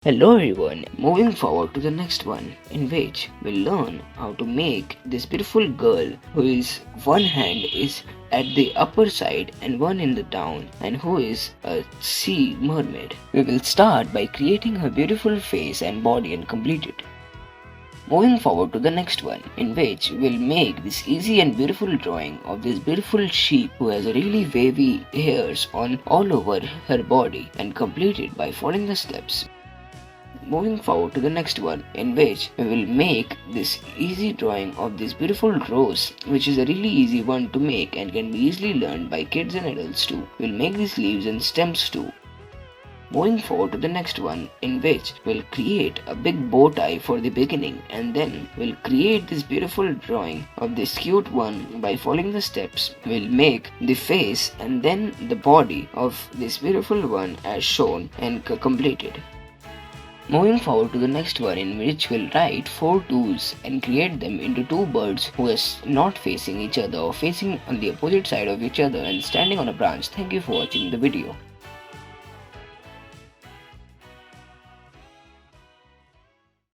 Hello everyone, moving forward to the next one, in which we'll learn how to make this beautiful girl who is one hand is at the upper side and one in the down, and who is a sea mermaid. We will start by creating her beautiful face and body and complete it. Moving forward to the next one, in which we'll make this easy and beautiful drawing of this beautiful sheep who has really wavy hairs on all over her body, and complete it by following the steps. Moving forward to the next one, in which we will make this easy drawing of this beautiful rose, which is a really easy one to make and can be easily learned by kids and adults too. We'll make these leaves and stems too. Moving forward to the next one, in which we'll create a big bow tie for the beginning, and then we'll create this beautiful drawing of this cute one by following the steps. We'll make the face and then the body of this beautiful one as shown and completed. Moving forward to the next one, in which we'll write 4 twos and create them into 2 birds who are not facing each other or facing on the opposite side of each other and standing on a branch. Thank you for watching the video.